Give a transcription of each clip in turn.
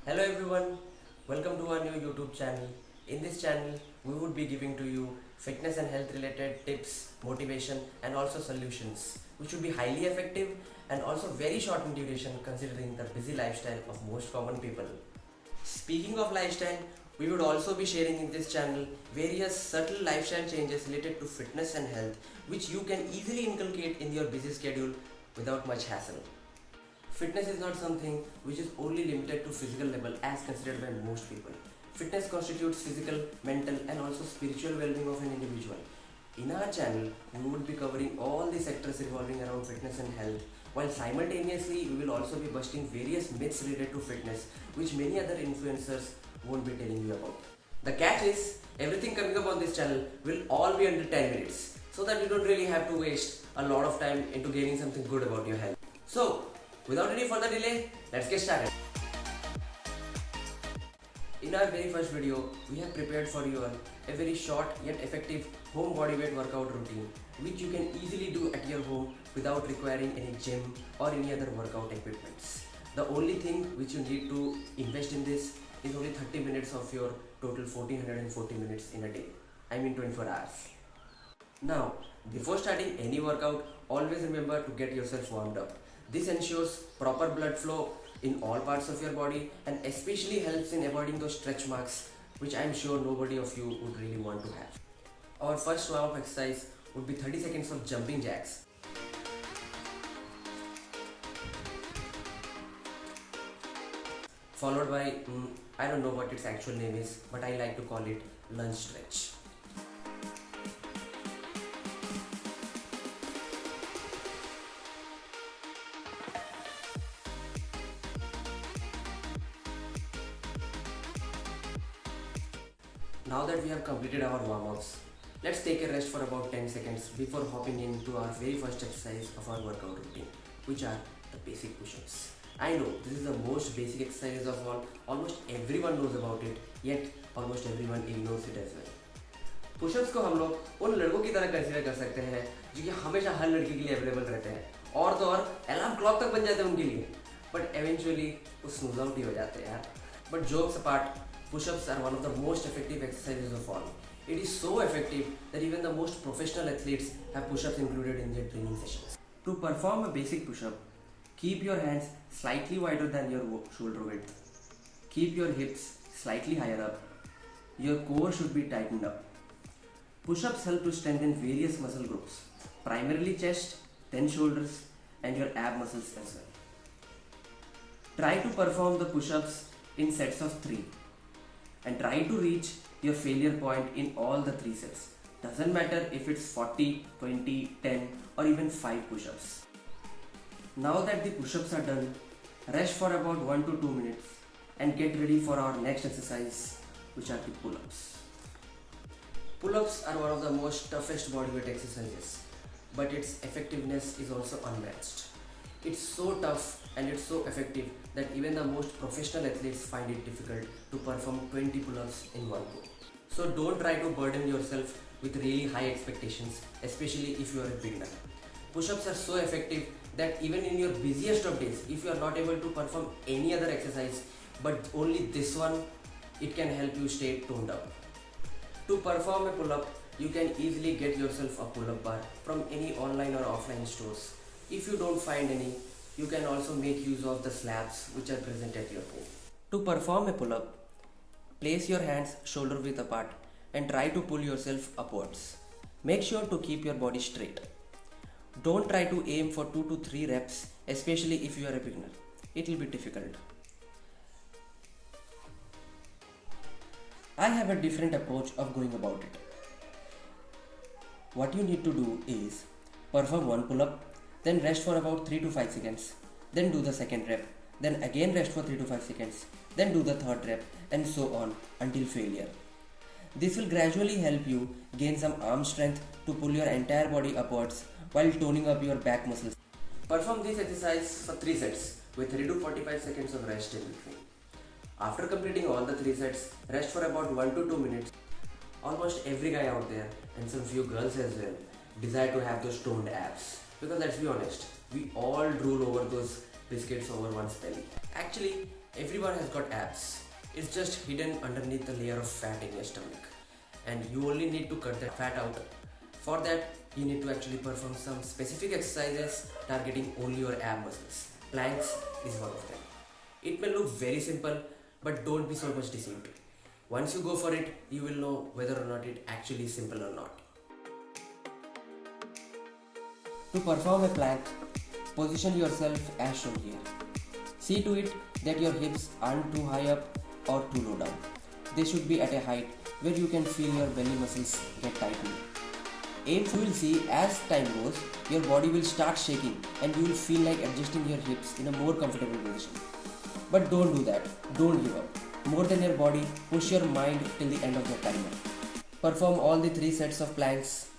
Hello everyone, welcome to our new YouTube channel. In this channel, we would be giving to you fitness and health related tips, motivation and also solutions which would be highly effective and also very short in duration considering the busy lifestyle of most common people. Speaking of lifestyle, we would also be sharing in this channel various subtle lifestyle changes related to fitness and health which you can easily inculcate in your busy schedule without much hassle. Fitness is not something which is only limited to physical level as considered by most people. Fitness constitutes physical, mental and also spiritual well-being of an individual. In our channel, we would be covering all the sectors revolving around fitness and health, while simultaneously we will also be busting various myths related to fitness which many other influencers won't be telling you about. The catch is, everything coming up on this channel will all be under 10 minutes so that you don't really have to waste a lot of time into gaining something good about your health. So, without any further delay, let's get started. In our very first video, we have prepared for you a very short yet effective home bodyweight workout routine which you can easily do at your home without requiring any gym or any other workout equipments. The only thing which you need to invest in this is only 30 minutes of your total 1440 minutes in a day. I mean 24 hours. Now, before starting any workout, always remember to get yourself warmed up. This ensures proper blood flow in all parts of your body and especially helps in avoiding those stretch marks which I am sure nobody of you would really want to have. Our first warm-up exercise would be 30 seconds of jumping jacks. Followed by, I don't know what its actual name is, but I like to call it lunge stretch. Now that we have completed our warm-ups, let's take a rest for about 10 seconds before hopping into our very first exercise of our workout routine, which are the basic push-ups. I know this is the most basic exercise of all, almost everyone knows about it, yet almost everyone ignores it as well. Pushups को हम लोग उन लड़कों की तरह consider कर सकते हैं जो कि हमेशा हर लड़की के लिए अवेलेबल रहते हैं और तो और अलार्म क्लॉक तक बन जाते हैं उनके लिए, बट एवेंचुअली वो स्नूज आउट ही हो जाते हैं यार. But jokes apart, push-ups are one of the most effective exercises of all. It is so effective that even the most professional athletes have push-ups included in their training sessions. To perform a basic push-up, keep your hands slightly wider than your shoulder width. Keep your hips slightly higher up. Your core should be tightened up. Push-ups help to strengthen various muscle groups, primarily chest, then shoulders, and your ab muscles as well. Try to perform the push-ups in sets of 3 and try to reach your failure point in all the 3 sets. Doesn't matter if it's 40, 20, 10 or even 5 push-ups. Now that the push-ups are done, rest for about 1 to 2 minutes and get ready for our next exercise, which are the pull-ups. Pull-ups are one of the most toughest bodyweight exercises, but its effectiveness is also unmatched. It's so tough and it's so effective that even the most professional athletes find it difficult to perform 20 pull-ups in one go. So don't try to burden yourself with really high expectations, especially if you are a beginner. Push-ups are so effective that even in your busiest of days, if you are not able to perform any other exercise but only this one, it can help you stay toned up. To perform a pull-up, you can easily get yourself a pull-up bar from any online or offline stores. If you don't find any, you can also make use of the slabs which are present at your home. To perform a pull-up, place your hands shoulder width apart and try to pull yourself upwards. Make sure to keep your body straight. Don't try to aim for 2 to 3 reps, especially if you are a beginner. It will be difficult. I have a different approach of going about it. What you need to do is perform one pull-up, then rest for about 3 to 5 seconds, then do the second rep, then again rest for 3 to 5 seconds, then do the third rep, and so on until failure. This will gradually help you gain some arm strength to pull your entire body upwards while toning up your back muscles. Perform this exercise for 3 sets with 3 to 45 seconds of rest in between. After completing all the 3 sets, rest for about 1 to 2 minutes. Almost every guy out there, and some few girls as well, desire to have those toned abs. Because let's be honest, we all drool over those biscuits over one's belly. Actually, Everyone has got abs. It's just hidden underneath the layer of fat in your stomach. And you only need to cut that fat out. For that, you need to actually perform some specific exercises targeting only your ab muscles. Planks is one of them. It may look very simple, but don't be so much deceived. Once you go for it, you will know whether or not it actually is simple or not. To perform a plank, position yourself as shown here. See to it that your hips aren't too high up or too low down. They should be at a height where you can feel your belly muscles get tightened. You will see as time goes, your body will start shaking and you will feel like adjusting your hips in a more comfortable position. But don't do that. Don't give up. More than your body, push your mind till the end of the timer. Perform all the 3 sets of planks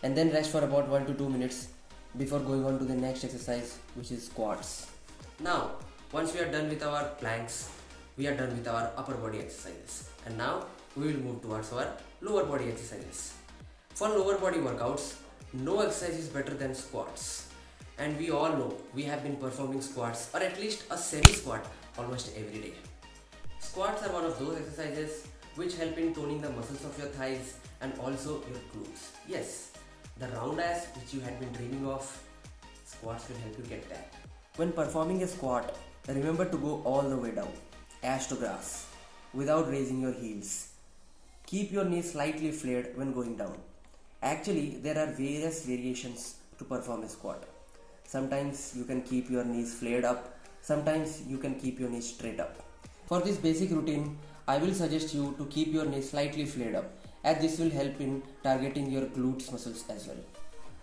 and then rest for about 1 to 2 minutes before going on to the next exercise, which is squats. Now, once we are done with our planks, we are done with our upper body exercises. And now we will move towards our lower body exercises. For lower body workouts, no exercise is better than squats. And we all know we have been performing squats or at least a semi-squat almost every day. Squats are one of those exercises which help in toning the muscles of your thighs and also your glutes. Yes, the round ass which you had been dreaming of, squats will help you get that. When performing a squat, remember to go all the way down, ass to grass, without raising your heels. Keep your knees slightly flared when going down. Actually, there are various variations to perform a squat. Sometimes you can keep your knees flared up, sometimes you can keep your knees straight up. For this basic routine, I will suggest you to keep your knees slightly flared up, as this will help in targeting your glutes muscles as well.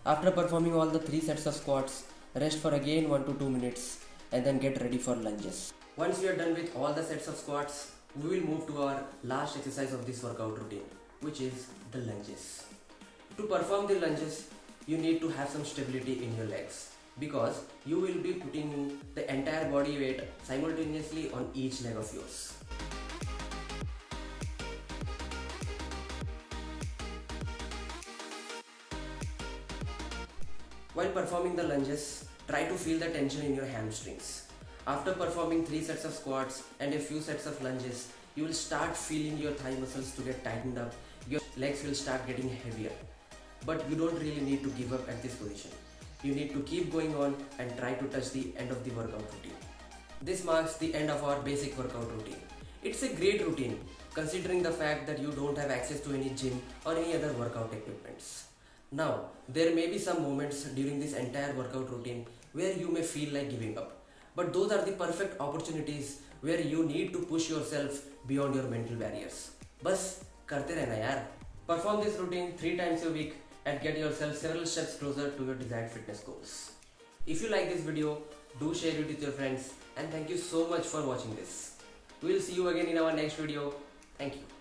After performing all the 3 sets of squats, rest for again 1 to 2 minutes and then get ready for lunges. Once we are done with all the sets of squats, we will move to our last exercise of this workout routine, which is the lunges. To perform the lunges, you need to have some stability in your legs because you will be putting the entire body weight simultaneously on each leg of yours. While performing the lunges, try to feel the tension in your hamstrings. After performing 3 sets of squats and a few sets of lunges, you will start feeling your thigh muscles to get tightened up. Your legs will start getting heavier. But you don't really need to give up at this position. You need to keep going on and try to touch the end of the workout routine. This marks the end of our basic workout routine. It's a great routine considering the fact that you don't have access to any gym or any other workout equipments. Now, there may be some moments during this entire workout routine where you may feel like giving up. But those are the perfect opportunities where you need to push yourself beyond your mental barriers. Bas, karte rehna yaar. Perform this routine 3 times a week and get yourself several steps closer to your desired fitness goals. If you like this video, do share it with your friends and thank you so much for watching this. We will see you again in our next video. Thank you.